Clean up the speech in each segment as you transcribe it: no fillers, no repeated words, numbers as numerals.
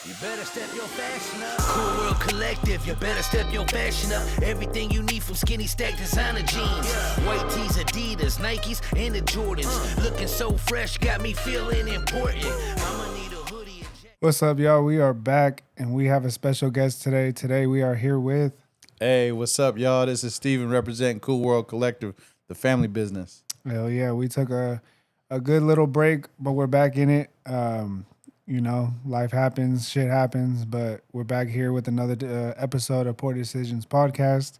You better step your fashion up. Cool World Collective, you better step your fashion up. Everything you need from skinny stack designer jeans. White tees, Adidas, Nikes, and the Jordans. Looking so fresh, got me feeling important. I'ma need a hoodie and jacket. What's up, y'all? We are back, and we have a special guest today. Today, we are here with... Hey, what's up, y'all? This is Steven representing Cool World Collective, the family business. Hell yeah, we took a good little break, but we're back in it. You know, life happens, shit happens, but we're back here with another episode of Poor Decisions Podcast.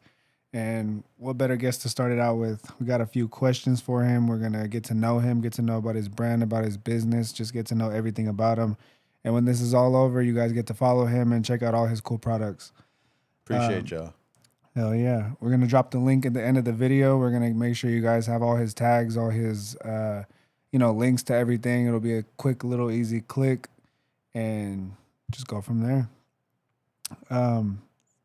And what better guest to start it out with? We got a few questions for him. We're going to get to know him, get to know about his brand, about his business, just get to know everything about him. And when this is all over, you guys get to follow him and check out all his cool products. Appreciate y'all. Hell yeah. We're going to drop the link at the end of the video. We're going to make sure you guys have all his tags, all his, links to everything. It'll be a quick, little, easy click and just go from there.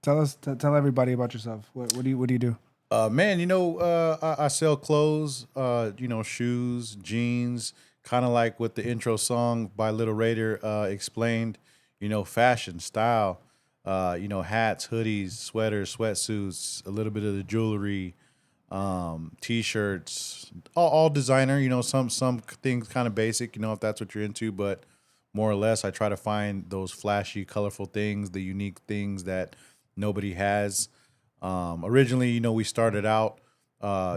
Tell everybody about yourself. What do you do? I sell clothes, shoes, jeans, kind of like what the intro song by Little Raider explained, fashion, style, hats, hoodies, sweaters, sweatsuits, a little bit of the jewelry, T-shirts, all designer, some things kind of basic, if that's what you're into, but more or less I try to find those flashy, colorful things, the unique things that nobody has. Originally, we started out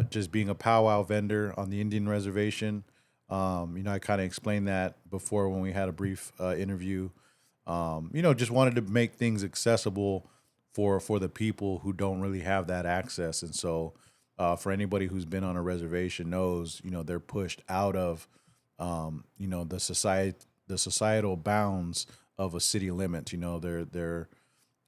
just being a powwow vendor on the Indian reservation. I kind of explained that before when we had a brief interview. Just wanted to make things accessible for the people who don't really have that access. And so for anybody who's been on a reservation knows, they're pushed out of, the societal bounds of a city limit. They're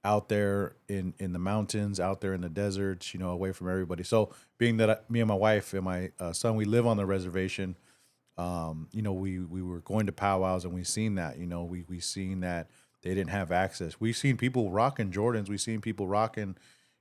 out there in the mountains, out there in the deserts, away from everybody. So being that me and my wife and my son, we live on the reservation, we were going to powwows and we seen that, we seen that they didn't have access. We seen people rocking Jordans. We seen people rocking,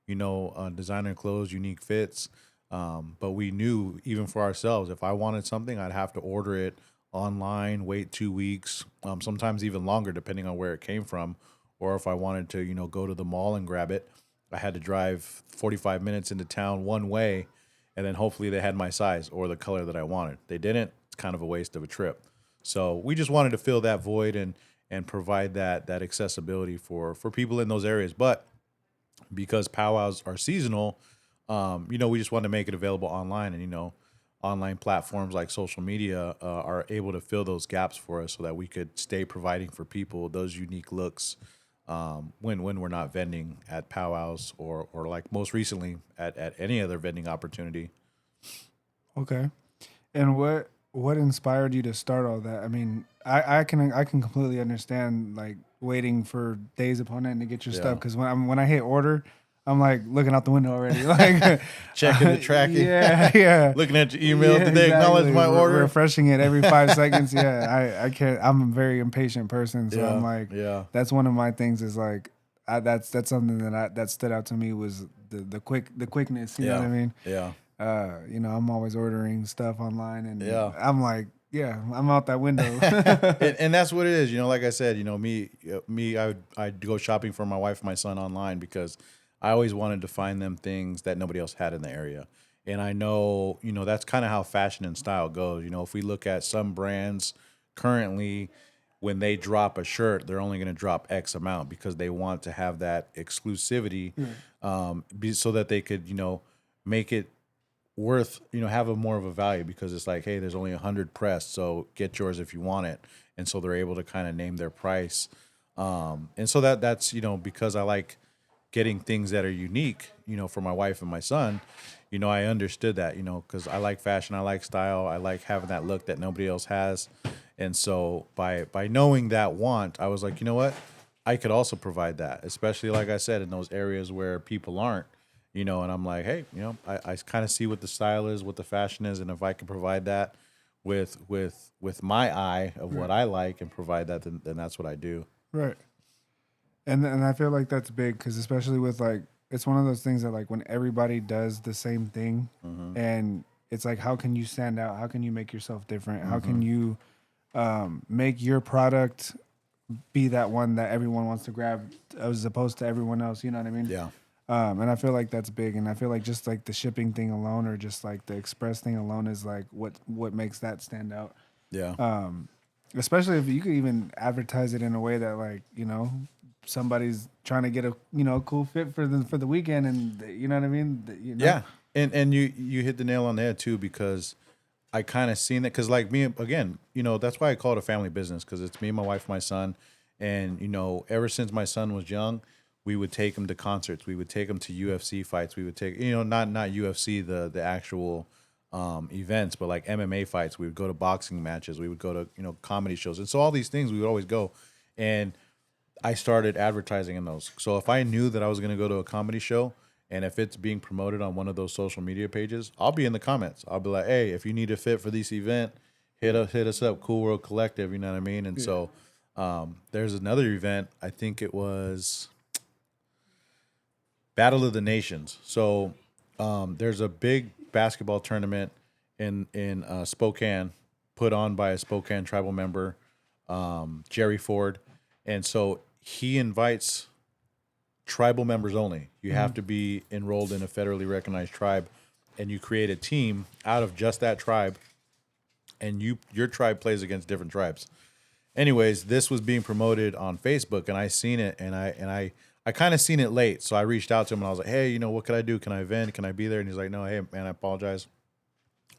designer clothes, unique fits. But we knew even for ourselves, if I wanted something, I'd have to order it online, wait 2 weeks, sometimes even longer, depending on where it came from. Or if I wanted to, go to the mall and grab it, I had to drive 45 minutes into town one way, and then hopefully they had my size or the color that I wanted. They didn't. It's kind of a waste of a trip. So we just wanted to fill that void and provide that accessibility for people in those areas. But because powwows are seasonal, we just wanted to make it available online, and online platforms like social media are able to fill those gaps for us so that we could stay providing for people those unique looks when we're not vending at powwows or like most recently at any other vending opportunity. Okay. And what inspired you to start all that? I mean, I can completely understand like waiting for days upon end to get your stuff, because when I hit order, I'm like looking out the window already, like checking the tracking. Yeah. Looking at your email. Did they acknowledge my order? Refreshing it every 5 seconds. Yeah, I can't. I'm a very impatient person, so I'm like, that's one of my things. Is like, that's something that stood out to me was the quickness. You know what I mean? Yeah. I'm always ordering stuff online, and I'm like, I'm out that window. and that's what it is. Like I said, I'd go shopping for my wife and my son online because I always wanted to find them things that nobody else had in the area. And I know, that's kind of how fashion and style goes. If we look at some brands currently, when they drop a shirt, they're only going to drop X amount because they want to have that exclusivity so that they could, make it worth, have a more of a value, because it's like, hey, there's only 100 pressed, so get yours if you want it. And so they're able to kind of name their price. And so that's, because I like getting things that are unique, for my wife and my son, I understood that, because I like fashion, I like style, I like having that look that nobody else has. And so by knowing that want, I was like, you know what, I could also provide that, especially like I said, in those areas where people aren't, and I'm like, hey, I kind of see what the style is, what the fashion is, and if I can provide that with my eye of what I like and provide that, then that's what I do. Right. And I feel like that's big, because especially with like, it's one of those things that like when everybody does the same thing, and it's like, how can you stand out? How can you make yourself different? How can you make your product be that one that everyone wants to grab as opposed to everyone else. You know what I mean? Yeah. And I feel like that's big, and I feel like just like the shipping thing alone, or just like the express thing alone, is like what makes that stand out. Yeah. Especially if you could even advertise it in a way that, like, you know, somebody's trying to get a, you know, cool fit for the weekend, and you know what I mean. You know? Yeah. And you hit the nail on the head too, because I kind of seen it, because like me again, you know, that's why I call it a family business, because it's me, my wife, my son, and you know, ever since my son was young, we would take him to concerts, we would take him to UFC fights, we would take, you know, not UFC the actual events, but like MMA fights. We would go to boxing matches, we would go to, you know, comedy shows, and so all these things we would always go, and I started advertising in those. So if I knew that I was going to go to a comedy show, and if it's being promoted on one of those social media pages, I'll be in the comments. I'll be like, "Hey, if you need a fit for this event, hit us up, Cool World Collective." You know what I mean? And so there's another event. I think it was Battle of the Nations. So there's a big basketball tournament in Spokane, put on by a Spokane tribal member, Jerry Ford, and so he invites tribal members only. You have to be enrolled in a federally recognized tribe, and you create a team out of just that tribe, and your tribe plays against different tribes. Anyways, this was being promoted on Facebook, and I seen it, and I kind of seen it late, so I reached out to him and I was like, "Hey, you know, what could I do? Can I vend? Can I be there?" And he's like, "No, hey man, I apologize.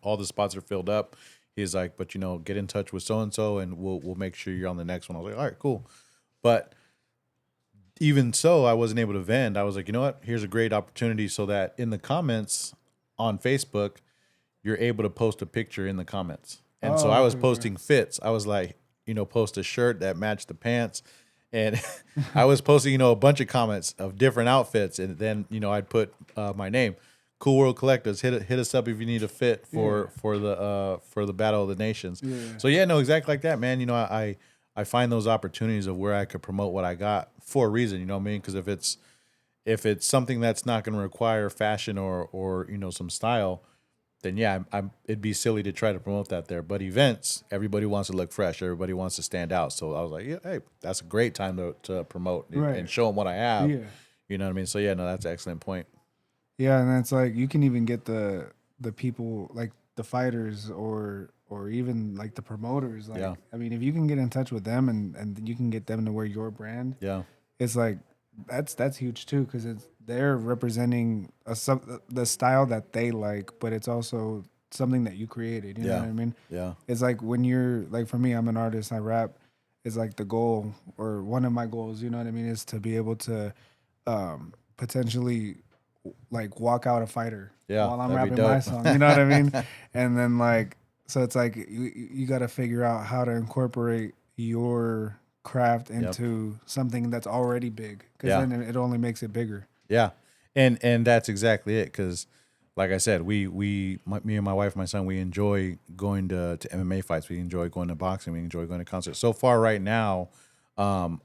All the spots are filled up." He's like, "But you know, get in touch with so and so, and we'll make sure you're on the next one." I was like, "All right, cool." But even so, I wasn't able to vend. I was like, you know what? Here's a great opportunity, so that in the comments on Facebook, you're able to post a picture in the comments. And so I was posting fits. I was like, you know, post a shirt that matched the pants. And I was posting, you know, a bunch of comments of different outfits. And then, you know, I'd put my name, Cool World Collectives. Hit us up if you need a fit for the Battle of the Nations. Yeah. So yeah, no, exactly like that, man. You know, I find those opportunities of where I could promote what I got for a reason, you know what I mean? Because if it's something that's not going to require fashion or you know, some style, then yeah, it'd be silly to try to promote that there. But events, everybody wants to look fresh, everybody wants to stand out. So I was like, yeah, hey, that's a great time to promote and show them what I have. Yeah. You know what I mean? So yeah, no, that's an excellent point. Yeah, and it's like you can even get the people, like the fighters or even like the promoters. Like, yeah. I mean, if you can get in touch with them and you can get them to wear your brand, yeah, it's like that's huge too, because they're representing the style that they like, but it's also something that you created. You know what I mean? Yeah. It's like when you're like, for me, I'm an artist, I rap. It's like the goal, or one of my goals, you know what I mean, is to be able to potentially like walk out a fighter while I'm rapping my song. You know what I mean? And then like, so it's like you got to figure out how to incorporate your craft into something that's already big, because then it only makes it bigger. Yeah, and that's exactly it. Because, like I said, me and my wife, my son, we enjoy going to MMA fights. We enjoy going to boxing. We enjoy going to concerts. So far, right now, I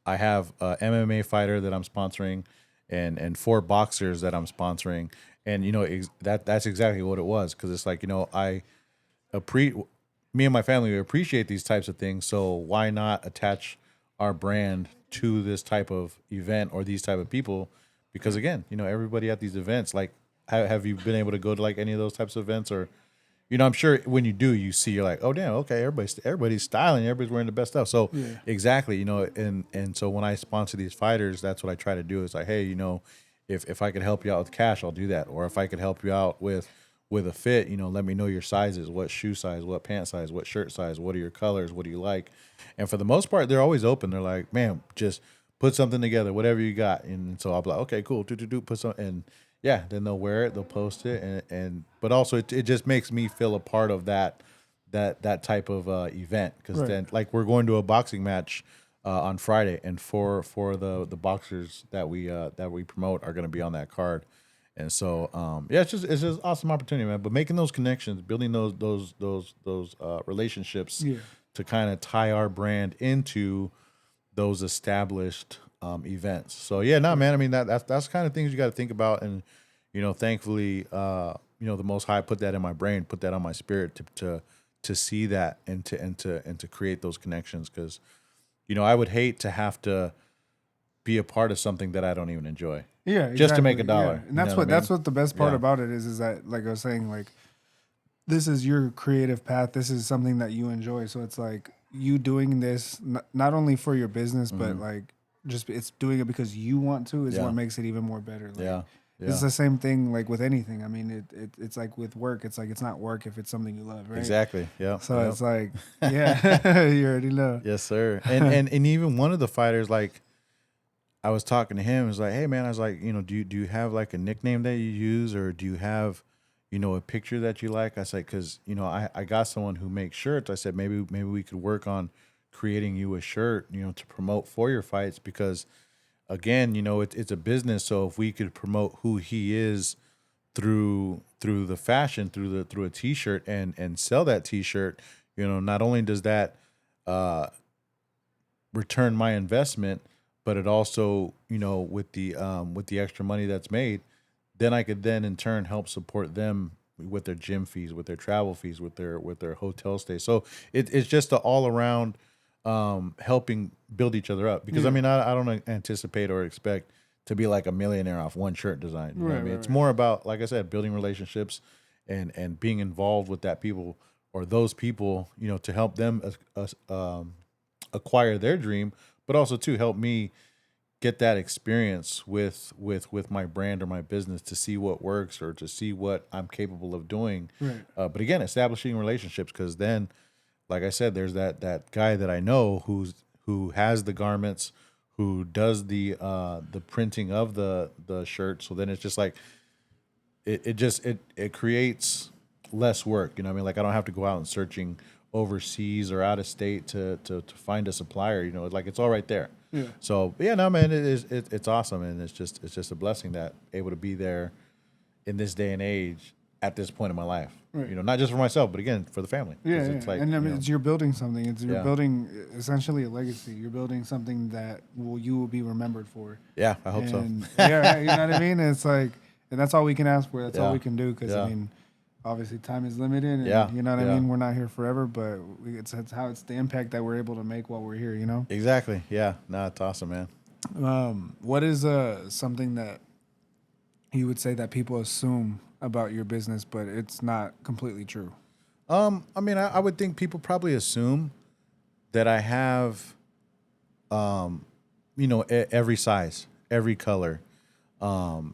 have a MMA fighter that I'm sponsoring, and 4 boxers that I'm sponsoring. And you know, that's exactly what it was. Because it's like, you know, me and my family, we appreciate these types of things, so why not attach our brand to this type of event or these type of people? Because again, you know, everybody at these events, like, have you been able to go to like any of those types of events? Or, you know, I'm sure when you do, you see, you're like, oh damn, okay, everybody's styling, everybody's wearing the best stuff. So exactly, you know, and so when I sponsor these fighters, that's what I try to do. Is like, hey, you know, if I could help you out with cash, I'll do that. Or if I could help you out with a fit, you know, let me know your sizes, what shoe size, what pant size, what shirt size, what are your colors, what do you like? And for the most part, they're always open. They're like, man, just put something together, whatever you got. And so I'll be like, okay, cool, put some, and yeah, then they'll wear it, they'll post it, and but also it just makes me feel a part of that type of event, because then, like, we're going to a boxing match on Friday, and for the boxers that we promote are going to be on that card. And so, yeah, it's just awesome opportunity, man. But making those connections, building those relationships to kind of tie our brand into those established events. So yeah, no, man. I mean, that's kind of things you got to think about, and you know, thankfully, you know, the Most High put that in my brain, put that on my spirit to to see that and to create those connections, because I would hate to have to be a part of something that I don't even enjoy. Yeah, exactly. Just to make a dollar. Yeah. And that's what the best part Yeah. about it is that, like I was saying, like, this is your creative path. This is something that you enjoy. So it's like you doing this not only for your business, but like just it's doing it because you want to is what makes it even more better. Like, Yeah. it's the same thing like with anything. I mean, it's like with work. It's like it's not work if it's something you love, right? Exactly. Yeah. So it's like, yeah, you already know. Yes, sir. And even one of the fighters, like, I was talking to him. It was like, hey man, I was like, do you have like a nickname that you use, or do you have, a picture that you like? I said, because I got someone who makes shirts. I said maybe we could work on creating you a shirt, to promote for your fights, because again, it's a business. So if we could promote who he is through the fashion, through a t-shirt and sell that t-shirt, not only does that return my investment, but it also, with the extra money that's made, then I could then in turn help support them with their gym fees, with their travel fees, with their hotel stays. So it's just an all around helping build each other up. Because I mean, I don't anticipate or expect to be like a millionaire off one shirt design. You know what I mean? It's more about, like I said, building relationships and being involved with that people or those people, to help them acquire their dream, but also to help me get that experience with my brand or my business, to see what works or to see what I'm capable of doing. Right. But again, establishing relationships, because then, like I said, there's that guy that I know who has the garments, who does the printing of the shirt. So then it's just like it creates less work. You know what I mean? Like, I don't have to go out and searching overseas or out of state to find a supplier. Like, it's all right there. Yeah. So yeah, no man, it's awesome, and it's just a blessing that able to be there in this day and age at this point in my life. Right. Not just for myself, but again for the family. Yeah, It's like, and I mean, you're building something. You're Yeah. building essentially a legacy. You're building something that you will be remembered for. yeah, I hope And, yeah, you know what I mean. It's like, and that's all we can ask for. That's all Yeah. we can do. Because I Yeah. mean, obviously time is limited. And, Yeah. you know what I Yeah. mean. We're not here forever, but it's it's the impact that we're able to make while we're here. so. Exactly. Yeah. No, it's awesome, man. What is something that you would say that people assume about your business, but it's not completely true? I mean, I would think people probably assume that I have, every size, every color,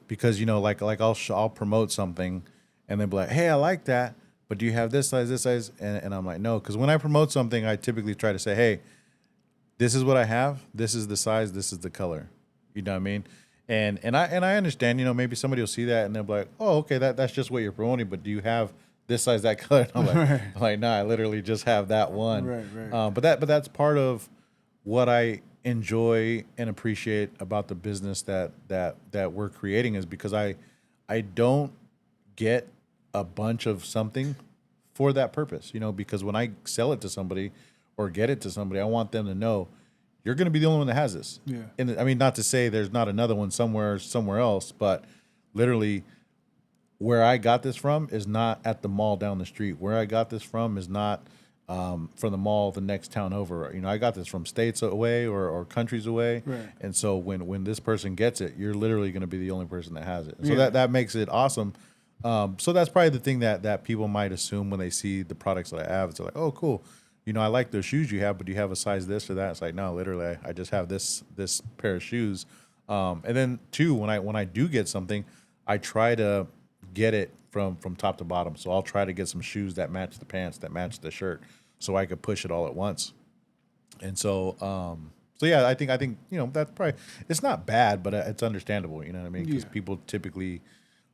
because like I'll promote something, and they'll be like, hey, I like that, but do you have this size, and I'm like, no, because when I promote something, I typically try to say, hey, this is what I have, this is the size, this is the color, you know what I mean? And I understand, maybe somebody will see that and they'll be like, oh, okay, that's just what you're promoting, but do you have this size, that color? And I'm like, nah, I literally just have that one. Right. But that's part of what I enjoy and appreciate about the business that we're creating, is because I don't get a bunch of something for that purpose, because when I sell it to somebody or get it to somebody, I want them to know you're going to be the only one that has this. Yeah. And I mean, not to say there's not another one somewhere else, but literally where I got this from is not at the mall down the street. Where I got this from is not from the mall the next town over. I got this from states away or countries away. Right. And so when this person gets it, you're literally going to be the only person that has it. So Yeah. that makes it awesome. So that's probably the thing that people might assume when they see the products that I have. It's like, oh, cool. I like those shoes you have, but do you have a size this or that? It's like, no, literally, I just have this pair of shoes. And then two, when I do get something, I try to get it from top to bottom. So I'll try to get some shoes that match the pants, that match the shirt, so I could push it all at once. And so, yeah, I think that's probably, it's not bad, but it's understandable. You know what I mean? Because people typically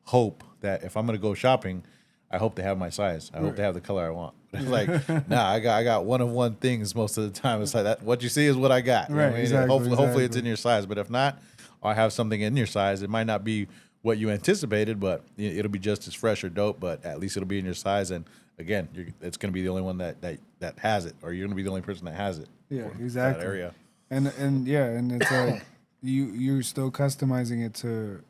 hope that if I'm going to go shopping, I hope they have my size. I hope they have the color I want. But it's like, nah, I got one of one things most of the time. It's like that. What you see is what I got. You know what I mean? Exactly, Hopefully it's in your size. But if not, I have something in your size. It might not be what you anticipated, but it'll be just as fresh or dope. But at least it'll be in your size. And again, it's going to be the only one that has it, or you're going to be the only person that has it. Yeah, for exactly. that area. And yeah, and it's like you're still customizing it to,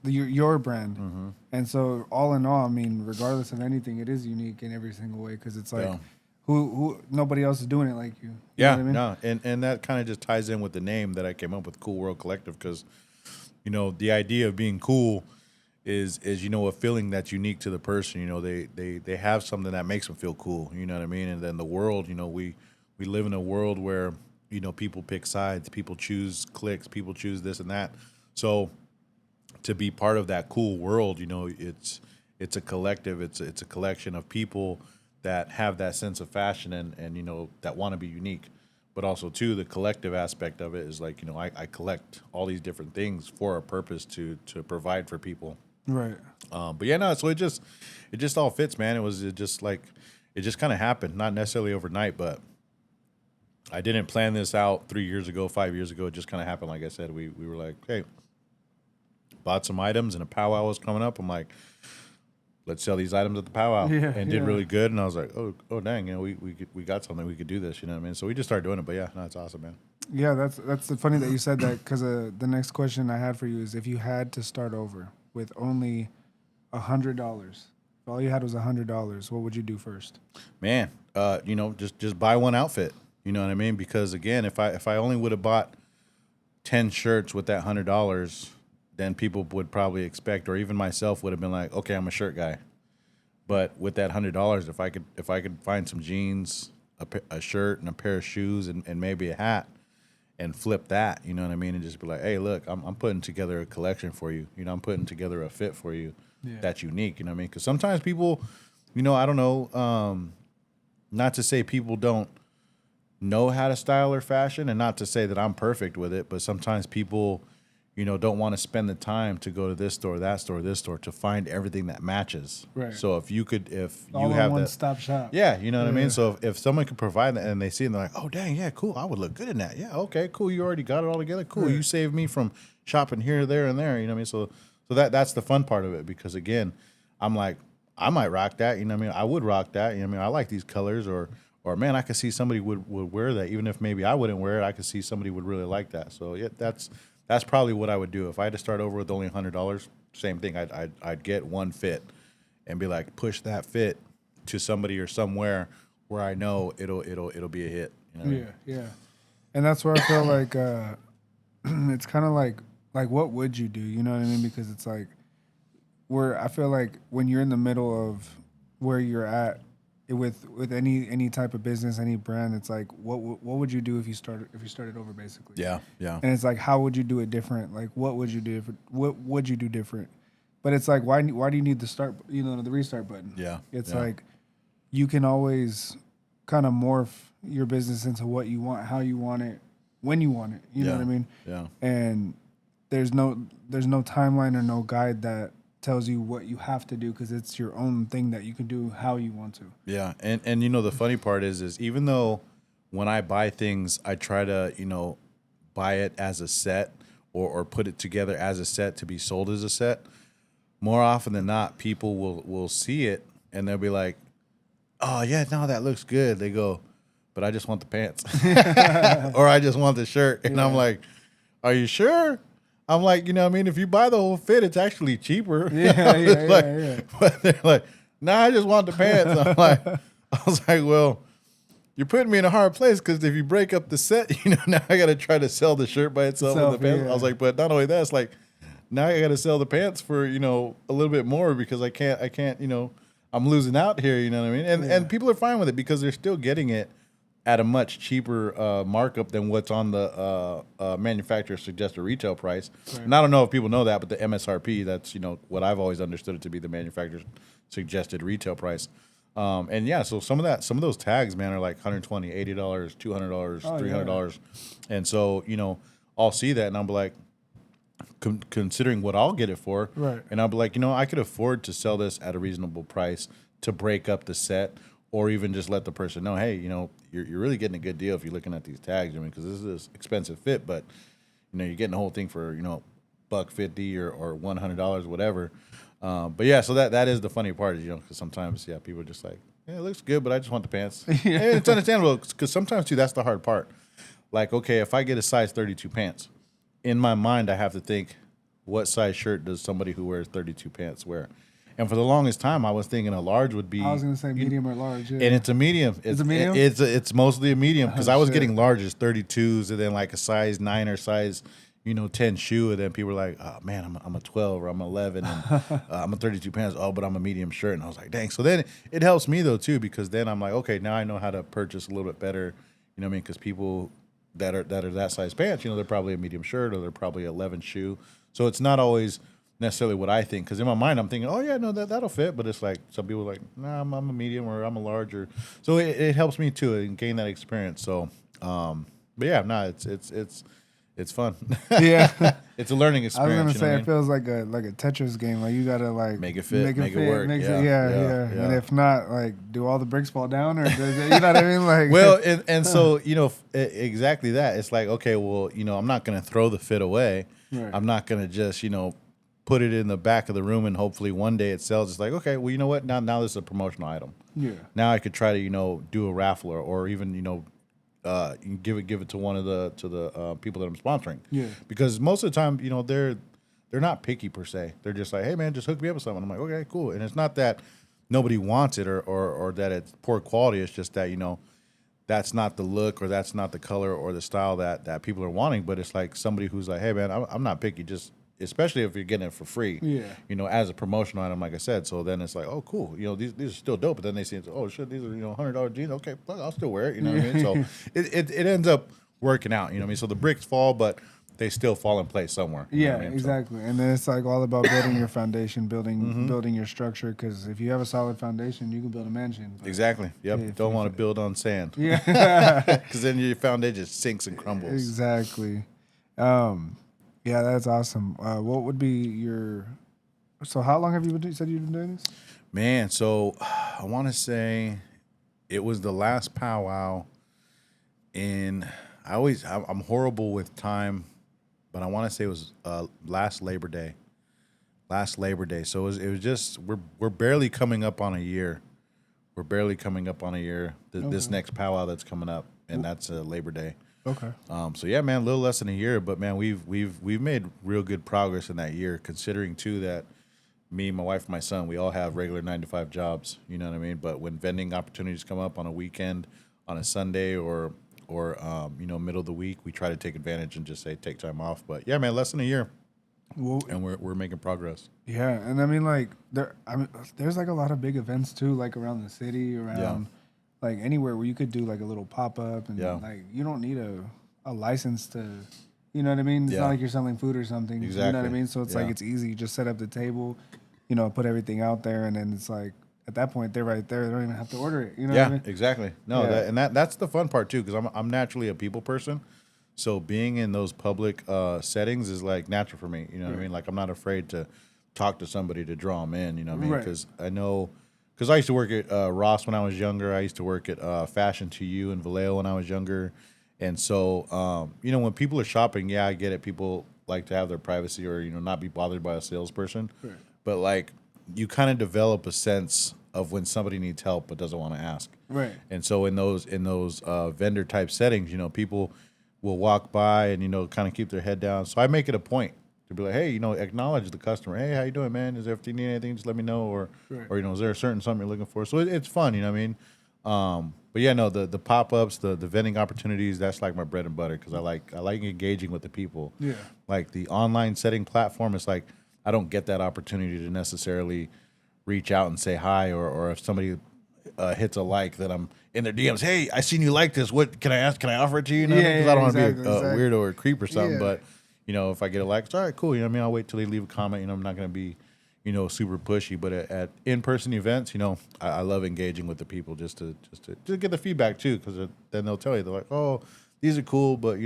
your brand. And so all in all, I mean, regardless of anything, it is unique in every single way because it's like who nobody else is doing it like you. You know what I mean? No, and that kind of just ties in with the name that I came up with, Cool World Collective, because the idea of being cool is a feeling that's unique to the person. They have something that makes them feel cool. You know what I mean? And then the world, we live in a world where people pick sides, people choose cliques, people choose this and that. So to be part of that cool world, it's a collective, it's a collection of people that have that sense of fashion and that want to be unique. But also too, the collective aspect of it is like, I collect all these different things for a purpose to provide for people. Right. But yeah, no, so it just all fits, man. It just kind of happened, not necessarily overnight, but I didn't plan this out 3 years ago, 5 years ago. It just kind of happened. Like I said, we were like, hey, bought some items and a powwow was coming up. I'm like, let's sell these items at the powwow, and did really good. And I was like, oh dang, we got something, we could do this, you know what I mean? So we just started doing it. But yeah, no, it's awesome, man. Yeah, that's funny that you said that because the next question I had for you is if you had to start over with only $100, if all you had was $100, what would you do first? Man, just buy one outfit. You know what I mean? Because again, if I only would have bought 10 shirts with that $100, then people would probably expect, or even myself would have been like, okay, I'm a shirt guy. But with that $100, if I could find some jeans, a shirt, and a pair of shoes, and maybe a hat, and flip that, you know what I mean, and just be like, hey, look, I'm putting together a collection for you. I'm putting together a fit for you that's unique. You know what I mean? Because sometimes people, I don't know, not to say people don't know how to style their fashion, and not to say that I'm perfect with it, but sometimes people, don't want to spend the time to go to this store, that store, this store to find everything that matches. Right. So if you all have one that stop shop. Yeah, you know what I mean? So if someone could provide that and they see it and they're like, oh, dang, yeah, cool, I would look good in that. Yeah, okay, cool, you already got it all together. Cool, you saved me from shopping here, there, and there, you know what I mean? So that's the fun part of it, because, again, I'm like, I might rock that, you know what I mean? I would rock that, you know what I mean? I like these colors, or man, I could see somebody would wear that. Even if maybe I wouldn't wear it, I could see somebody would really like that. So, yeah, that's probably what I would do. If I had to start over with only $100, same thing. I'd get one fit and be like, push that fit to somebody or somewhere where I know it'll be a hit. You know? Yeah. And that's where I feel like it's kind of like what would you do? You know what I mean? Because it's like I feel like when you're in the middle of where you're at with any type of business, any brand, it's like what would you do if you started over, basically? Yeah. And it's like, how would you do it different? Like, what would you do different? What would you do different? But it's like, why do you need the the restart button? Yeah. It's like you can always kind of morph your business into what you want, how you want it, when you want it. You know what I mean? Yeah. And there's no timeline or no guide that tells you what you have to do, because it's your own thing that you can do how you want to. Yeah. And the funny part is even though when I buy things, I try to, buy it as a set or put it together as a set to be sold as a set, more often than not, people will see it and they'll be like, oh, yeah, no, that looks good. They go, but I just want the pants. Or I just want the shirt. And I'm like, are you sure? I'm like, if you buy the whole fit, it's actually cheaper. Yeah. But they're like, nah, I just want the pants. I was like, well, you're putting me in a hard place, because if you break up the set, now I got to try to sell the shirt by itself and the pants. Yeah. I was like, but not only that, it's like, now I got to sell the pants for, a little bit more, because I can't, I'm losing out here, you know what I mean? And people are fine with it, because they're still getting it at a much cheaper markup than what's on the manufacturer suggested retail price. Right. And I don't know if people know that, but the MSRP, that's, what I've always understood it to be, the manufacturer's suggested retail price. And yeah, so some of those tags, man, are like $120, $80, $200, $300. Yeah. And so, I'll see that and I'm like, considering what I'll get it for. Right. And I'll be like, I could afford to sell this at a reasonable price to break up the set, or even just let the person know, hey, you're really getting a good deal if you're looking at these tags. I mean, because this is an expensive fit, but you're getting the whole thing for $150 or $100, whatever. But yeah, so that is the funny part, is because sometimes people are just like, yeah, it looks good, but I just want the pants. And it's understandable, because sometimes too, that's the hard part. Like, okay, if I get a size 32 pants, in my mind I have to think, what size shirt does somebody who wears 32 pants wear? And for the longest time, I was thinking a large would be. I was gonna say medium or large. Yeah. And it's a medium. It's a medium? It's mostly a medium because Oh, I was shit. getting larges, 32s, and then like a size 9 or size 10 shoe, and then people were like, "Oh man, I'm a 12 or I'm 11, and I'm a 32 pants. Oh, but I'm a medium shirt." And I was like, "Dang!" So then it helps me though too because then I'm like, okay, now I know how to purchase a little bit better. You know what I mean? Because people that are that size pants, they're probably a medium shirt or they're probably 11 shoe. So it's not always necessarily what I think because in my mind I'm thinking, oh yeah, no, that'll fit. But it's like some people are like, nah, I'm a medium or I'm a large, or so it helps me too and gain that experience. So, but yeah, no, it's fun. Yeah. It's a learning I was experience. gonna you know say what I it mean? feels like a Tetris game. Like you gotta like Make it fit, make it work. Yeah, Yeah. And if not, like, do all the bricks fall down, or does it, you know what I mean? Like, Well, and so exactly that. It's like, okay, well, I'm not gonna throw the fit away. Right. I'm not gonna just put it in the back of the room and hopefully one day it sells. It's like, okay, well, you know what? Now this is a promotional item. yeah, Now I could try to do a raffle or even give it to one of the people that I'm sponsoring. Yeah. Because most of the time, they're not picky per se. They're just like, hey man, just hook me up with something. I'm like, okay, cool. And it's not that nobody wants it or that it's poor quality. It's just that that's not the look or that's not the color or the style that people are wanting. But it's like somebody who's like, hey man, I'm not picky. Just especially if you're getting it for free. Yeah. As a promotional item, like I said. So then it's like, oh cool, these are still dope. But then they see, oh shit, these are $100 jeans. Okay, well, I'll still wear it. You know what I mean? So it ends up working out. You know what I mean? So the bricks fall, but they still fall in place somewhere. You know yeah, what I mean? exactly. And then it's like all about building your foundation, building your structure. Because if you have a solid foundation, you can build a mansion. So, exactly. Yep. Yeah, Don't want to build on sand. Yeah. Because then your foundation just sinks and crumbles. Exactly. Yeah, that's awesome. What would be your? So how long have you said you've been doing this? Man, so I want to say it was the last powwow I'm horrible with time, but I want to say it was last Labor Day. So it was just we're barely coming up on a year. This next powwow that's coming up, and that's Labor Day. Okay. So yeah, man, a little less than a year, but man, we've made real good progress in that year, considering too that me, my wife, and my son, we all have regular 9-to-5 jobs. You know what I mean? But when vending opportunities come up on a weekend, on a Sunday, or middle of the week, we try to take advantage and just say take time off. But yeah, man, less than a year, and we're making progress. Yeah, and I mean like there's like a lot of big events too, like around the city, like anywhere where you could do like a little pop up, and like you don't need a license to, you know what I mean? It's not like you're selling food or something. Exactly. You know what I mean? So it's like it's easy. You just set up the table, put everything out there, and then it's like at that point they're right there. They don't even have to order it. You know what I mean? Exactly. No, that's the fun part too, because I'm naturally a people person. So being in those public settings is like natural for me. You know what I mean? Like I'm not afraid to talk to somebody to draw them in. You know what I mean? Because I know. Because I used to work at Ross when I was younger. I used to work at Fashion to You in Vallejo when I was younger. And so, when people are shopping, I get it. People like to have their privacy or, not be bothered by a salesperson. Right. But, like, you kind of develop a sense of when somebody needs help but doesn't want to ask. Right. And so in those vendor-type settings, people will walk by and, kind of keep their head down. So I make it a point to be like, hey, acknowledge the customer. Hey, how you doing, man? If you need anything, just let me know. Or is there a certain something you're looking for? So it's fun, you know what I mean? But yeah, no, the pop-ups, the vending opportunities, that's like my bread and butter because I like engaging with the people. Yeah. Like the online setting platform, it's like I don't get that opportunity to necessarily reach out and say hi, or if somebody hits a like, that I'm in their DMs. Hey, I seen you like this. What can I ask? Can I offer it to you? Because I don't want to be a weirdo or a creep or something. But if I get a like, it's all right, cool. What I mean? I'll wait till they leave a comment. I'm not going to be, super pushy. But at in-person events, I love engaging with the people just to get the feedback too, because then they'll tell you, they're like, oh, these are cool, but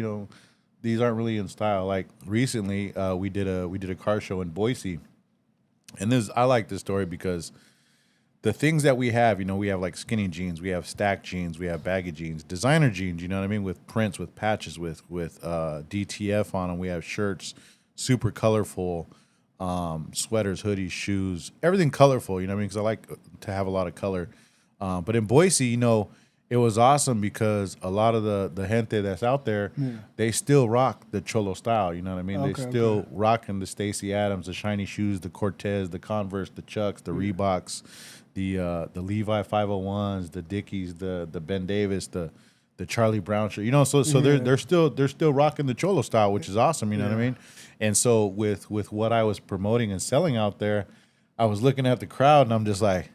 these aren't really in style. Like recently, we did a car show in Boise, and I like this story because the things that we have like skinny jeans, we have stacked jeans, we have baggy jeans, designer jeans, you know what I mean, with prints, with patches, with DTF on them. We have shirts, super colorful, sweaters, hoodies, shoes, everything colorful, you know what I mean, because I like to have a lot of color. But in Boise, it was awesome because a lot of the gente that's out there, they still rock the Cholo style. You know what I mean? Okay, they still rocking the Stacey Adams, the shiny shoes, the Cortez, the Converse, the Chucks, the Reeboks, the Levi 501s, the Dickies, the Ben Davis, the Charlie Brown shirt. You know, so they're still rocking the Cholo style, which is awesome. You know what I mean? And so with what I was promoting and selling out there, I was looking at the crowd and I'm just like,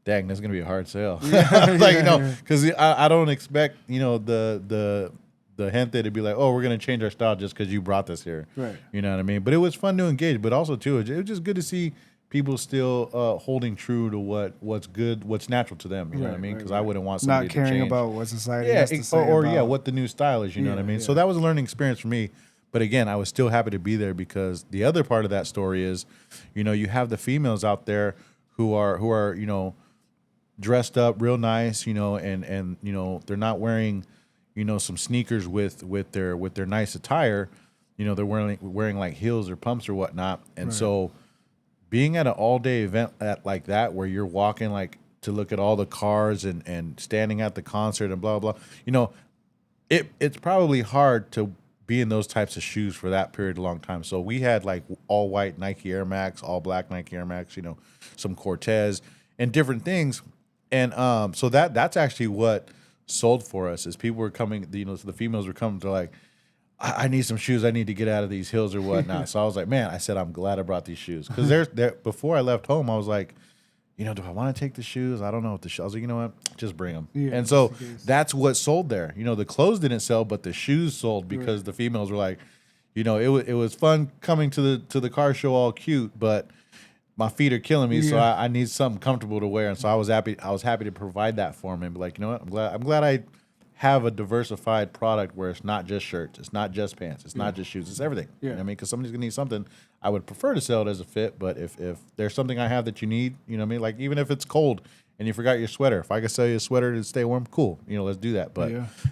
dang, that's gonna be a hard sale. Like, you know, because I don't expect, you know, the gente to be like, oh, we're gonna change our style just because you brought this here. Right. You know what I mean? But it was fun to engage, but also too, it was just good to see people still holding true to what's good, what's natural to them. You know what I mean? Because I wouldn't want somebody not caring to change. about what society has to say or about, what the new style is. You know what I mean? So that was a learning experience for me. But again, I was still happy to be there because the other part of that story is, you know, you have the females out there who are you know, dressed up real nice, you know, and you know, they're not wearing, you know, some sneakers with their nice attire. You know, they're wearing like heels or pumps or whatnot. And so being at an all-day event like that where you're walking like to look at all the cars and standing at the concert and blah blah, you know, it's probably hard to be in those types of shoes for that period of long time. So we had like all white Nike Air Max, all black Nike Air Max, you know, some Cortez and different things. And so that's actually what sold for us is people were coming, you know, so the females were coming to like, I need some shoes. I need to get out of these hills or whatnot. So I was like, man, I said, I'm glad I brought these shoes. Because there before I left home, I was like, you know, do I want to take the shoes? I don't know what the shoes. I was like, you know what? Just bring them. Yeah, and so that's what sold there. You know, the clothes didn't sell, but the shoes sold because the females were like, you know, it was fun coming to the car show all cute, but my feet are killing me, so I need something comfortable to wear. And so I was happy to provide that for them and be like, you know what? I'm glad I have a diversified product where it's not just shirts, it's not just pants, it's not just shoes, it's everything. You know what I mean? Because somebody's gonna need something. I would prefer to sell it as a fit, but if there's something I have that you need, you know what I mean? Like even if it's cold and you forgot your sweater, if I could sell you a sweater to stay warm, cool. You know, let's do that. But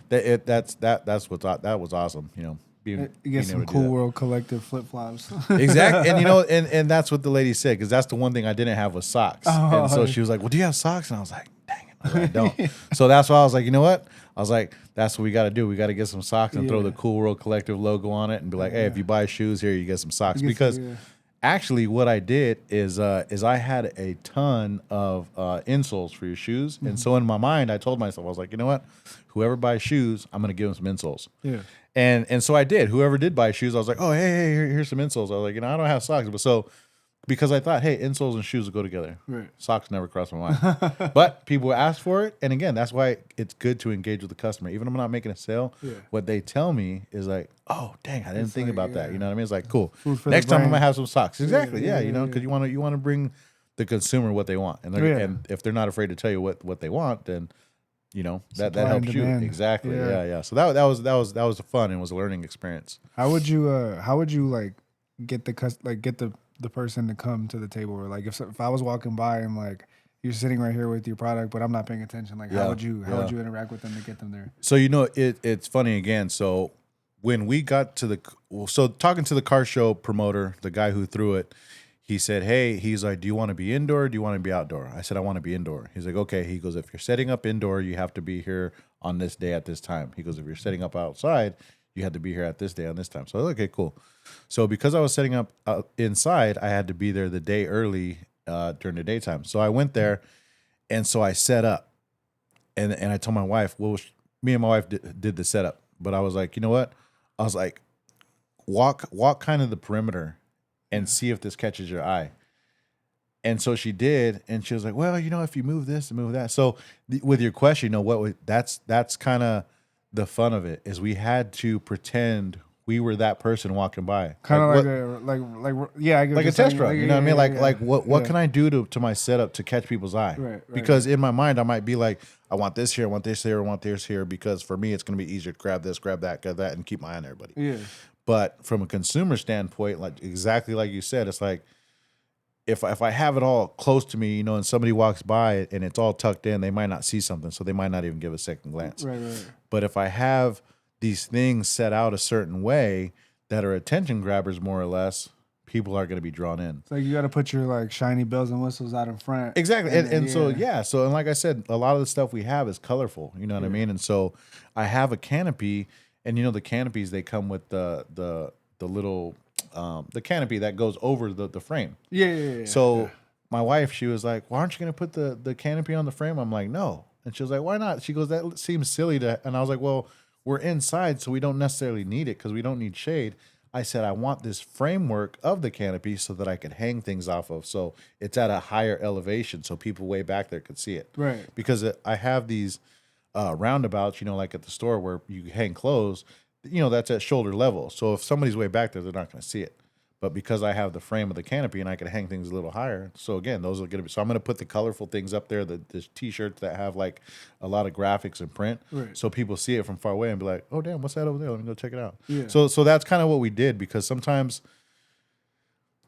that was awesome. You know, you get some Cool World Collective flip flops. Exactly, and you know, and that's what the lady said because that's the one thing I didn't have was socks. And so she was like, "Well, do you have socks?" And I was like, "Dang it, no, I don't." So that's why I was like, you know what? I was like, that's what we got to do. We got to get some socks and throw the Cool World Collective logo on it and be like, hey, if you buy shoes here, you get some socks. Because actually, what I did is I had a ton of insoles for your shoes, and so in my mind, I told myself, I was like, you know what? Whoever buys shoes, I'm gonna give them some insoles. Yeah. And so I did. Whoever did buy shoes, I was like, oh, hey, here's some insoles. I was like, you know, I don't have socks, but so because I thought, hey, insoles and shoes will go together. Right. Socks never crossed my mind. But people ask for it, and again, that's why it's good to engage with the customer. Even if I'm not making a sale, what they tell me is like, oh, dang, I didn't think about that. You know what I mean? It's like, cool. Next time I'm gonna have some socks. Exactly. Yeah. You know, because you want to bring the consumer what they want, and if they're not afraid to tell you what they want, then you know that helps you. Exactly. Yeah. So that was fun and was a learning experience. How would you like get the person to come to the table, or like if I was walking by and like you're sitting right here with your product but I'm not paying attention, like how would you interact with them to get them there? So you know it's funny again. So when we got to talking to the car show promoter, the guy who threw it, he said, hey, he's like, do you want to be indoor or do you want to be outdoor? I said, I want to be indoor. He's like, okay. He goes, if you're setting up indoor, you have to be here on this day at this time. He goes, if you're setting up outside, you had to be here at this day on this time. So okay, cool. So because I was setting up inside, I had to be there the day early during the daytime. So I went there, and so I set up, and I told my wife, well, me and my wife did the setup, but I was like, you know what? I was like, walk kind of the perimeter and see if this catches your eye. And so she did, and she was like, well, you know, if you move this and move that. So with your question, you know, that's kind of the fun of it is we had to pretend we were that person walking by, kind of like a test run. You know what I mean? Like what can I do to my setup to catch people's eye? Right. Because in my mind, I might be like, I want this here, I want this here, I want this here, because for me, it's going to be easier to grab this, grab that, and keep my eye on everybody. Yeah. But from a consumer standpoint, like exactly like you said, it's like if I have it all close to me, you know, and somebody walks by and it's all tucked in, they might not see something, so they might not even give a second glance. Right. But if I have these things set out a certain way that are attention grabbers, more or less, people are going to be drawn in. So you got to put your like shiny bells and whistles out in front. Exactly. And so, and like I said, a lot of the stuff we have is colorful, you know what I mean? And so I have a canopy, and the canopies, they come with the little, the canopy that goes over the frame. Yeah. So my wife, she was like, why aren't you going to put the canopy on the frame? I'm like, no. And she was like, why not? She goes, that seems silly and I was like, well, we're inside, so we don't necessarily need it because we don't need shade. I said, I want this framework of the canopy so that I could hang things off of. So it's at a higher elevation so people way back there could see it. Right. Because I have these roundabouts, like at the store where you hang clothes, that's at shoulder level. So if somebody's way back there, they're not going to see it. But because I have the frame of the canopy and I can hang things a little higher, so again, those are going to be. So I'm going to put the colorful things up there, the T-shirts that have like a lot of graphics and print, so people see it from far away and be like, "Oh, damn, what's that over there? Let me go check it out." Yeah. So that's kind of what we did, because sometimes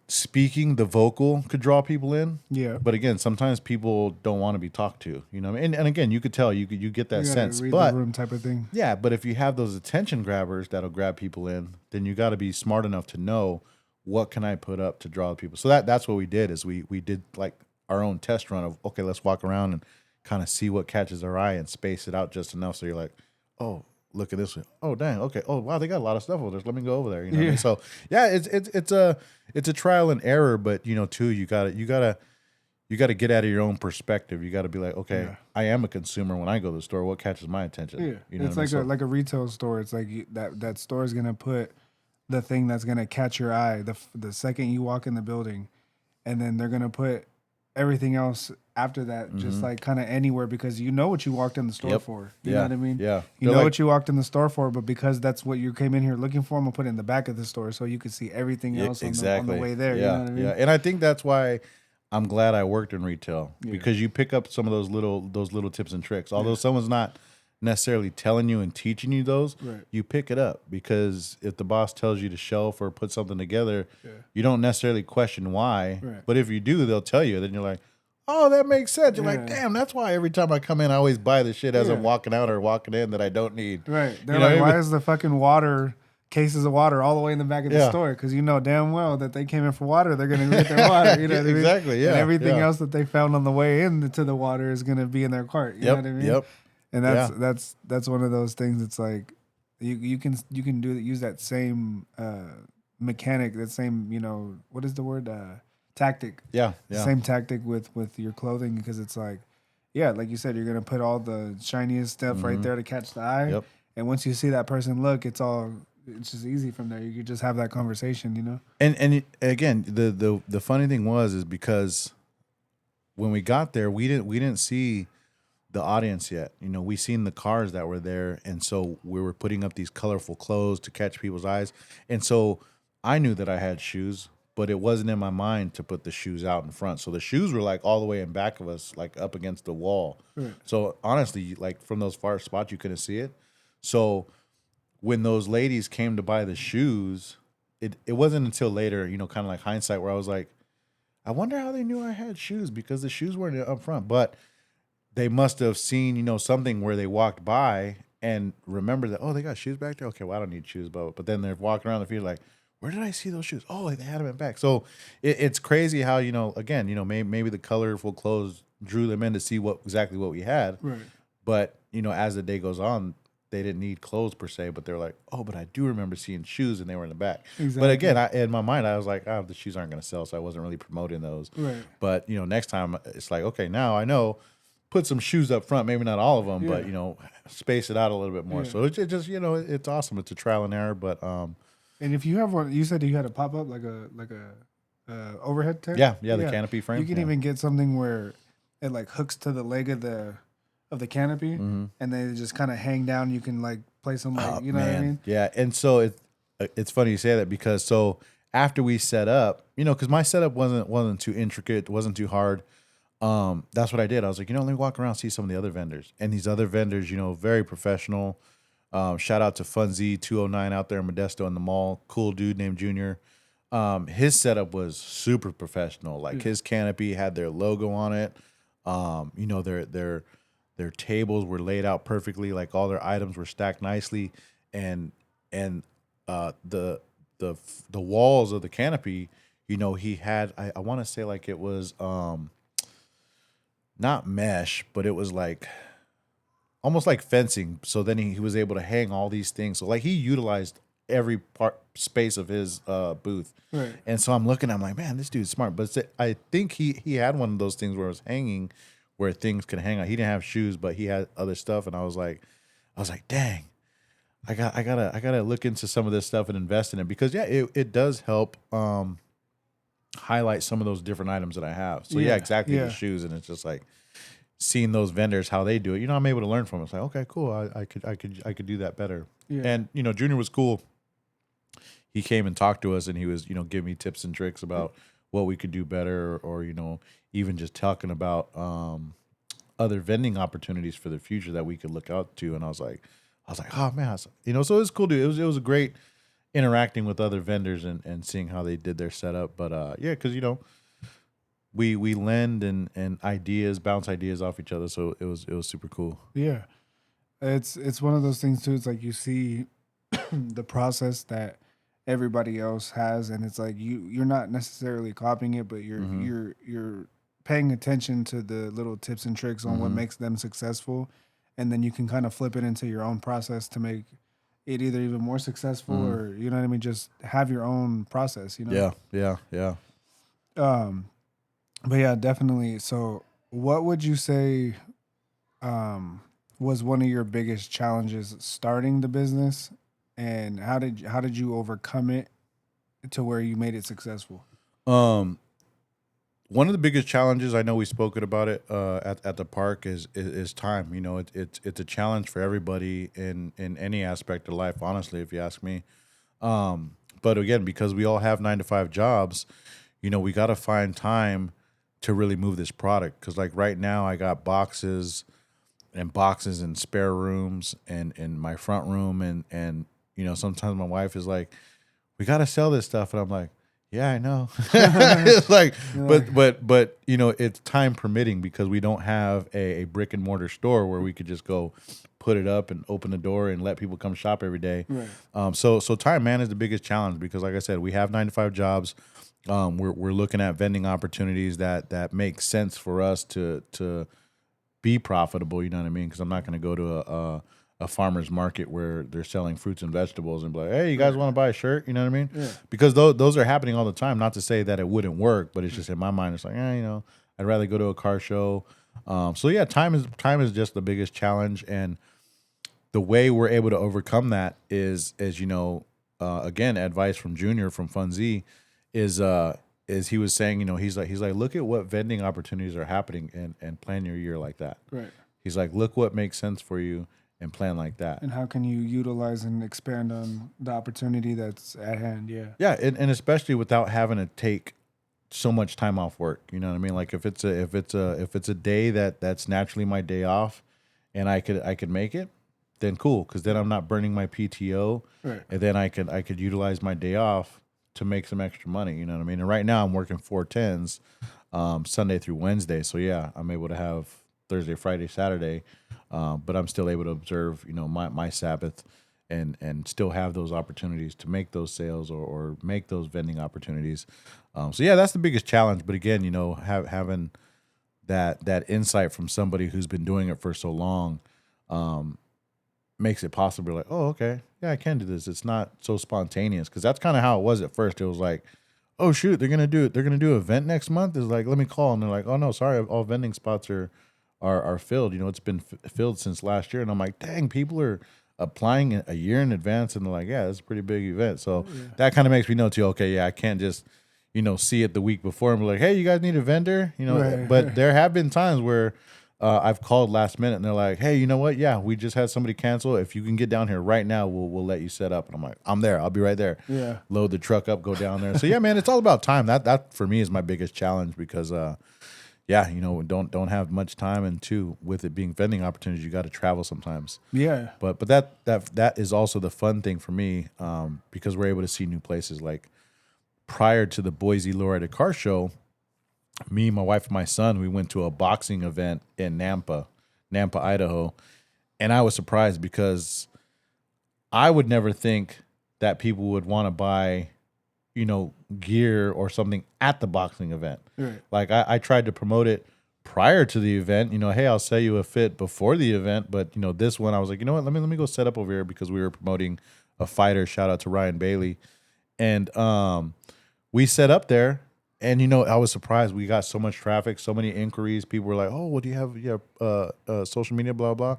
speaking the vocal could draw people in. Yeah. But again, sometimes people don't want to be talked to. And again, you could tell, you get that sense, read but the room type of thing. Yeah, but if you have those attention grabbers that'll grab people in, then you got to be smart enough to know, what can I put up to draw people? So that's what we did, is we did like our own test run of, okay, let's walk around and kind of see what catches our eye and space it out just enough so you're like, oh, look at this one. Oh, dang, okay. Oh, wow, they got a lot of stuff over there. Let me go over there. You know what I mean? So yeah, it's a trial and error, but too, you gotta get out of your own perspective. You gotta be like, okay, I am a consumer. When I go to the store, what catches my attention? Yeah, it's like like a retail store. It's like that store is gonna put the thing that's gonna catch your eye the second you walk in the building, and then they're gonna put everything else after that, just like kind of anywhere, because you know what you walked in the store for. You know what I mean? Yeah. You know what you walked in the store for, but because that's what you came in here looking for, I'm gonna put it in the back of the store so you can see everything else on the way there. Yeah. You know what I mean? Yeah. And I think that's why I'm glad I worked in retail, because you pick up some of those little tips and tricks. Although someone's not necessarily telling you and teaching you those, you pick it up, because if the boss tells you to shelf or put something together, you don't necessarily question why. But if you do, they'll tell you. Then you're like, oh, that makes sense. You're like, damn, that's why every time I come in, I always buy the shit as I'm walking out or walking in that I don't need. Right. They're like, why is the fucking cases of water all the way in the back of the store? Because you know damn well that they came in for water, they're going to get their water. You know what I mean? Exactly, yeah. And everything else that they found on the way into the water is going to be in their cart. You know what I mean? Yep. And that's one of those things. It's like you can use that same mechanic, that same what is the word, tactic. Yeah. Same tactic with your clothing, because it's like, like you said, you're gonna put all the shiniest stuff right there to catch the eye. Yep. And once you see that person look, it's just easy from there. You could just have that conversation, And again, the funny thing is because when we got there, we didn't see the audience yet. We seen the cars that were there, and so we were putting up these colorful clothes to catch people's eyes. And so I knew that I had shoes, but it wasn't in my mind to put the shoes out in front. So the shoes were like all the way in back of us, like up against the wall. Right. So honestly, like from those far spots, you couldn't see it. So when those ladies came to buy the shoes, it wasn't until later, kind of like hindsight, where I was like, I wonder how they knew I had shoes, because the shoes weren't up front. But they must have seen, something where they walked by and remembered that, oh, they got shoes back there? Okay, well, I don't need shoes, but then they're walking around the field like, where did I see those shoes? Oh, they had them in back. So it's crazy how, again, maybe the colorful clothes drew them in to see exactly what we had. Right. But, as the day goes on, they didn't need clothes per se, but they're like, oh, but I do remember seeing shoes, and they were in the back. Exactly. But again, in my mind, I was like, the shoes aren't going to sell, so I wasn't really promoting those. Right. But, next time it's like, okay, now I know, put some shoes up front, maybe not all of them, but, space it out a little bit more. So it just, it's awesome. It's a trial and error, but... And if you have one, you said you had a pop up like a overhead tent. Yeah, the canopy frame. You can even get something where it like hooks to the leg of the canopy, and they just kind of hang down. You can like place them, like, what I mean? Yeah, and so it's funny you say that, because after we set up, because my setup wasn't too intricate, wasn't too hard. That's what I did. I was like, let me walk around, see some of the other vendors, and these other vendors, very professional. Shout out to Funzy 209 out there in Modesto in the mall. Cool dude named Junior. His setup was super professional. Like his canopy had their logo on it. Their tables were laid out perfectly. Like all their items were stacked nicely, and the walls of the canopy, you know, he had, I want to say like it was not mesh, but it was like almost like fencing. So then he was able to hang all these things. So like he utilized every part space of his booth. Right. And so I'm looking, I'm like, man, this dude's smart. But I think he had one of those things where it was hanging, where things could hang out. He didn't have shoes, but he had other stuff. And I was like, dang, I gotta look into some of this stuff and invest in it, because yeah, it does help highlight some of those different items that I have. So yeah, exactly, the shoes. And it's just like seeing those vendors, how they do it. You know, I'm able to learn from it. It's like, okay, cool. I could do that better. Yeah. And you know, Junior was cool. He came and talked to us, and he was, you know, giving me tips and tricks about what we could do better, or you know, even just talking about other vending opportunities for the future that we could look out to. And I was like, oh man, you know, so it was cool, dude. It was a great interacting with other vendors and seeing how they did their setup. But yeah, because you know, we lend and ideas, bounce ideas off each other. So it was super cool. Yeah, it's one of those things too. It's like you see the process that everybody else has, and it's like you're not necessarily copying it, but you're paying attention to the little tips and tricks on what makes them successful, and then you can kind of flip it into your own process to make it either even more successful or, you know what I mean, just have your own process, you know. Yeah. But yeah, definitely. So what would you say was one of your biggest challenges starting the business, and how did you overcome it to where you made it successful? One of the biggest challenges, I know we spoken about it at the park, is time. You know, it's a challenge for everybody in any aspect of life, honestly, if you ask me. But again, because we all have 9-to-5 jobs, you know, we got to find time to really move this product. Because like right now, I got boxes in spare rooms and in my front room, and you know, sometimes my wife is like, we got to sell this stuff, and I'm like, yeah, I know. It's like, but you know, it's time permitting, because we don't have a brick and mortar store where we could just go put it up and open the door and let people come shop every day. Right. So time, man, is the biggest challenge, because like I said, we have 9-to-5 jobs. We're looking at vending opportunities that make sense for us to be profitable. You know what I mean? Because I'm not going to go to a farmer's market where they're selling fruits and vegetables and be like, hey, you guys want to buy a shirt? You know what I mean? Yeah. Because those are happening all the time. Not to say that it wouldn't work, but it's just in my mind, it's like, you know, I'd rather go to a car show. So yeah, time is just the biggest challenge, and the way we're able to overcome that is you know, again, advice from Junior from Funzy is he was saying, you know, he's like, look at what vending opportunities are happening and plan your year like that. Right. He's like, look what makes sense for you and plan like that. And how can you utilize and expand on the opportunity that's at hand? Yeah. Yeah, and especially without having to take so much time off work. You know what I mean? Like if it's a day that's naturally my day off, and I could make it, then cool, because then I'm not burning my PTO, right. And then I could utilize my day off to make some extra money. You know what I mean? And right now I'm working 4/10s, Sunday through Wednesday. So yeah, I'm able to have Thursday, Friday, Saturday, but I'm still able to observe, you know, my Sabbath, and still have those opportunities to make those sales or make those vending opportunities. So yeah, that's the biggest challenge. But again, you know, having that insight from somebody who's been doing it for so long, makes it possible. Like, oh, okay, yeah, I can do this. It's not so spontaneous, because that's kind of how it was at first. It was like, oh shoot, they're gonna do an event next month. It's like, let me call, and they're like, oh no, sorry, all vending spots are filled. You know, it's been filled since last year. And I'm like, dang, people are applying a year in advance, and they're like, yeah, it's a pretty big event. So that kind of makes me know too, okay, yeah, I can't just, you know, see it the week before and be like, hey, you guys need a vendor, you know. Right. But there have been times where I've called last minute, and they're like, hey, you know what? Yeah, we just had somebody cancel. If you can get down here right now, we'll let you set up. And I'm like, I'm there. I'll be right there. Yeah. Load the truck up, go down there. So yeah, man, it's all about time. That for me is my biggest challenge, because yeah, you know, don't have much time, and two, with it being vending opportunities, you got to travel sometimes. Yeah. But that is also the fun thing for me, because we're able to see new places. Like prior to the Boise Lowrider Car Show, me, my wife, and my son, we went to a boxing event in Nampa, Idaho, and I was surprised, because I would never think that people would want to buy, gear or something at the boxing event. Right. Like I tried to promote it prior to the event. Hey, I'll sell you a fit before the event, but this one I was like, you know what? Let me go set up over here because we were promoting a fighter. Shout out to Ryan Bailey, and we set up there. And I was surprised. We got so much traffic, so many inquiries. People were like, "Oh, what do you have? Social media, blah blah."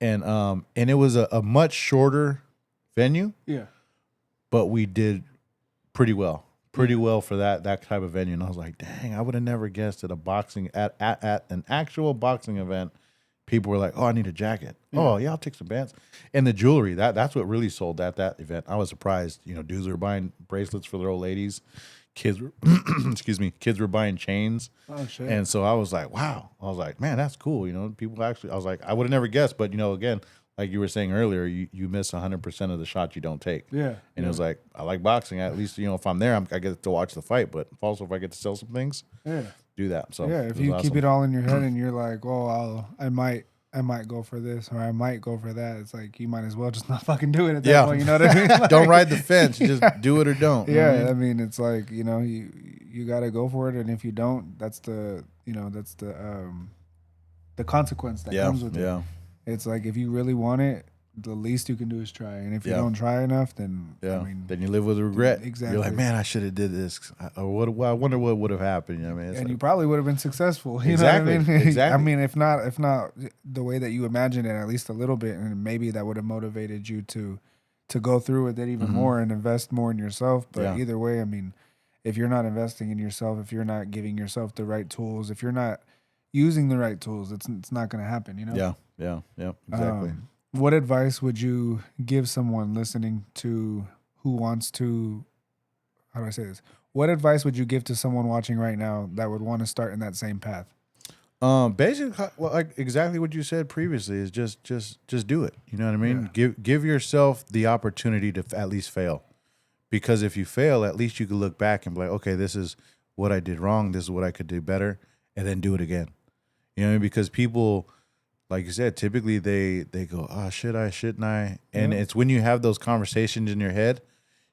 And it was a much shorter venue. Yeah. But we did pretty well for that type of venue. And I was like, "Dang, I would have never guessed at a boxing at an actual boxing event." People were like, "Oh, I need a jacket. Yeah. Oh, yeah, I'll take some bands." And the jewelry that's what really sold at that event. I was surprised. Dudes were buying bracelets for their old ladies. Kids were, kids were buying chains. Oh, shit. And so I was like, wow. I was like, man, that's cool. People actually, I was like, I would have never guessed. But, again, like you were saying earlier, you miss 100% of the shots you don't take. Yeah. And it was like, I like boxing. At least, if I'm there, I get to watch the fight. But also if I get to sell some things, do that. So yeah, if you keep it all in your head and you're like, well, I might go for this or I might go for that. It's like you might as well just not fucking do it at that point. You know what I mean? Like, don't ride the fence. Just do it or don't. Yeah, I mean, it's like you got to go for it, and if you don't, that's the consequence that comes with it. Yeah, it's like if you really want it, the least you can do is try, and if you don't try enough, then then you live with regret. Exactly. You're like, man, I should have did this. Or I wonder what would have happened. And you probably would have been successful. You exactly. know what I mean? Exactly. I mean, if not the way that you imagined it, at least a little bit, and maybe that would have motivated you to go through with it even more and invest more in yourself. But either way, I mean, if you're not investing in yourself, if you're not giving yourself the right tools, if you're not using the right tools, it's not going to happen. Yeah, exactly. What advice would you give someone listening to who wants to, how do I say this? What advice would you give to someone watching right now that would want to start in that same path? Basically, like exactly what you said previously is just do it. You know what I mean? Yeah. Give yourself the opportunity to at least fail, because if you fail, at least you can look back and be like, okay, this is what I did wrong. This is what I could do better, and then do it again. You know what I mean? Because people, like you said, typically they go, oh, should I, shouldn't I? And it's when you have those conversations in your head,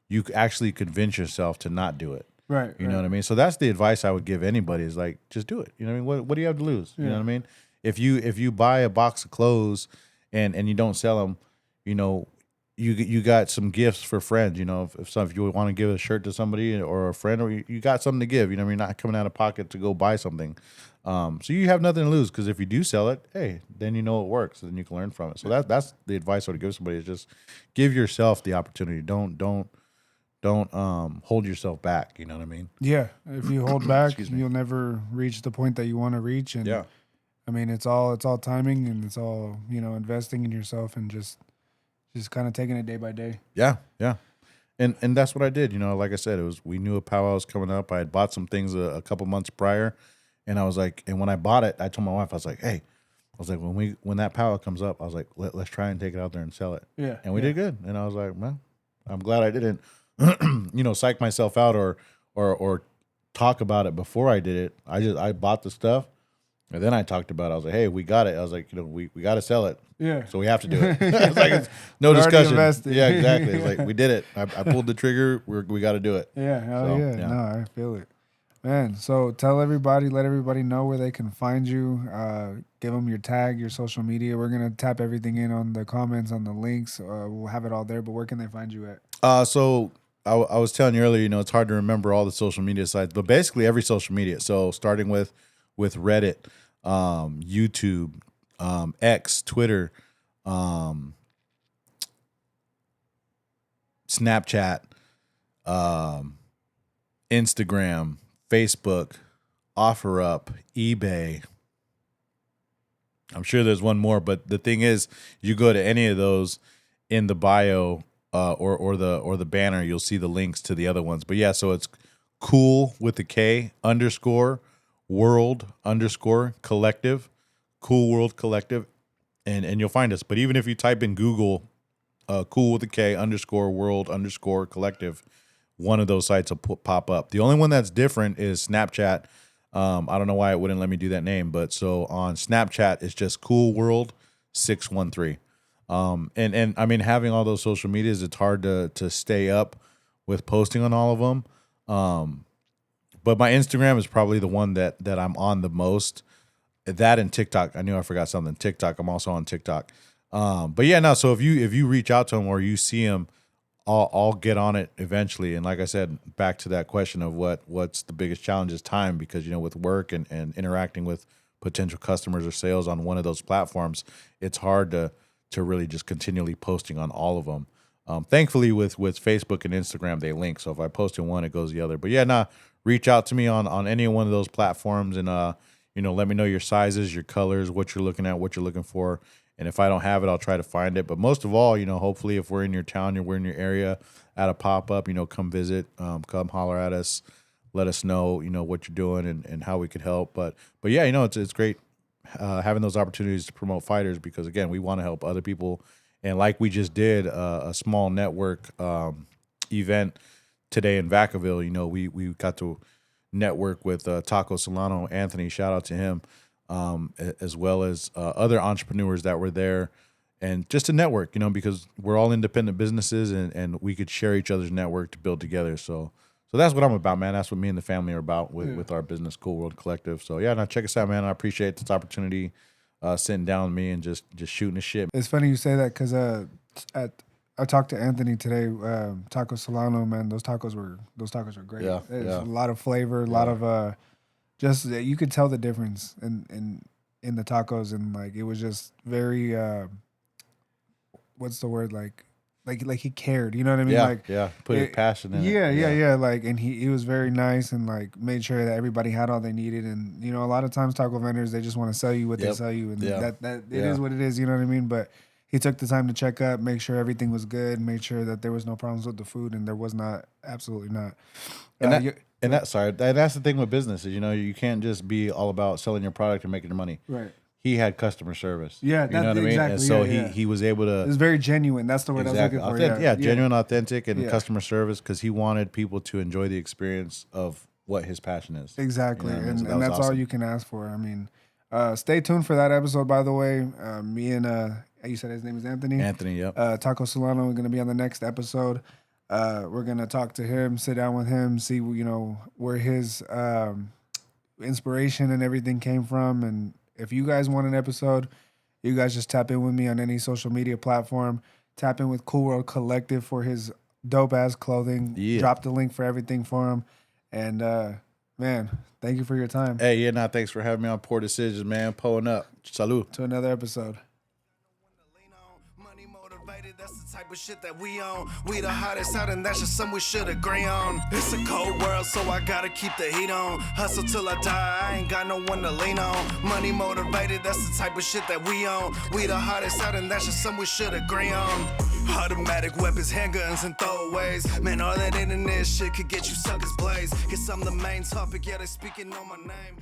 you actually convince yourself to not do it. Right. You know what I mean? So that's the advice I would give anybody is like, just do it. You know what I mean? What do you have to lose? You know what I mean? If you buy a box of clothes and you don't sell them, you got some gifts for friends. If you want to give a shirt to somebody or a friend, or you got something to give, you're not coming out of pocket to go buy something. So you have nothing to lose, because if you do sell it, hey, then it works, then you can learn from it. So that's the advice I would give somebody is just give yourself the opportunity. Don't hold yourself back. You know what I mean? Yeah. If you hold back, you'll never reach the point that you want to reach. And I mean, it's all timing, and it's all, investing in yourself and just kind of taking it day by day. Yeah. Yeah. And that's what I did. Like I said, we knew a powwow was coming up. I had bought some things a couple months prior, and I was like, and when I bought it, I told my wife, I was like, hey, when that powwow comes up, I was like, let's try and take it out there and sell it. Yeah. And we did good. And I was like, man, I'm glad I didn't, psych myself out or talk about it before I did it. I bought the stuff, and then I talked about it. I was like, hey, we got it. I was like, we got to sell it. Yeah. So we have to do it. It's like, it's no discussion. Yeah, exactly. It's like, we did it. I pulled the trigger. We got to do it. Yeah. Hell yeah. No, I feel it. Man, so let everybody know where they can find you. Give them your tag, your social media. We're going to tap everything in on the comments, on the links. We'll have it all there, but where can they find you at? So I was telling you earlier, it's hard to remember all the social media sites, but basically every social media. So starting with Reddit, YouTube, X, Twitter, Snapchat, Instagram, Facebook, OfferUp, eBay. I'm sure there's one more, but the thing is, you go to any of those in the bio or the banner, you'll see the links to the other ones. But yeah, so it's cool with the K _ world _ collective, KoolWorldCollective, and you'll find us. But even if you type in Google, cool with the K _ world _ collective, one of those sites will pop up. The only one that's different is Snapchat. I don't know why it wouldn't let me do that name, but so on Snapchat, it's just KoolWorld613. And I mean, having all those social medias, it's hard to stay up with posting on all of them. But my Instagram is probably the one that I'm on the most. That and TikTok. I knew I forgot something. TikTok. I'm also on TikTok. But yeah, no. So if you reach out to them or you see them, I'll get on it eventually. And like I said, back to that question of what's the biggest challenge is time, because with work and interacting with potential customers or sales on one of those platforms, it's hard to really just continually posting on all of them. Thankfully with Facebook and Instagram, they link. So if I post in one, it goes the other. But yeah, reach out to me on any one of those platforms and let me know your sizes, your colors, what you're looking at, what you're looking for. And if I don't have it, I'll try to find it. But most of all, hopefully if we're in your town, we're in your area at a pop-up, come visit, come holler at us, let us know, what you're doing and how we could help. But yeah, it's great having those opportunities to promote fighters, because again, we want to help other people. And like we just did a small network event today in Vacaville, we got to network with Taco Solano, Anthony, shout out to him, as well as other entrepreneurs that were there, and just to network, because we're all independent businesses and we could share each other's network to build together. So that's what I'm about, man. That's what me and the family are about with our business, Cool World Collective. So yeah, now check us out, man. I appreciate this opportunity, sitting down with me and just shooting the shit. It's funny you say that because I talked to Anthony today, Taco Solano, man. Those tacos were great. Yeah, There's a lot of flavor, a lot of just you could tell the difference in the tacos, and like it was just very what's the word, like he cared, you know what I mean? Put his passion in it. Yeah, yeah, like, and he was very nice and like made sure that everybody had all they needed. And a lot of times taco vendors, they just want to sell you what they sell you, and that it is what it is, you know what I mean? But he took the time to check up, make sure everything was good, made sure that there was no problems with the food, and there was not, absolutely not. That's the thing with business is, you can't just be all about selling your product and making your money. Right. He had customer service. Yeah, you know what I mean? Exactly. And so yeah. he was able to. It was very genuine. That's the word I was looking for. Genuine, authentic, and customer service, because he wanted people to enjoy the experience of what his passion is. Exactly, and that that's awesome. all you can ask for. I mean, stay tuned for that episode, by the way. Me and you said his name is Anthony. Anthony, yep. Taco Solano are going to be on the next episode. We're going to talk to him, sit down with him, see where his inspiration and everything came from. And if you guys want an episode, you guys just tap in with me on any social media platform. Tap in with Cool World Collective for his dope ass clothing. Yeah. Drop the link for everything for him. And man, thank you for your time. Hey, thanks for having me on Poor Decisions, man. Pulling up. Salud. To another episode. That's the type of shit that we own. We the hottest out, and that's just something we should agree on. It's a cold world, so I gotta keep the heat on. Hustle till I die, I ain't got no one to lean on. Money motivated, that's the type of shit that we own. We the hottest out, and that's just something we should agree on. Automatic weapons, handguns, and throwaways. Man, all that internet shit could get you suckers blazed. Guess I'm the main topic, yeah, they speaking on my name.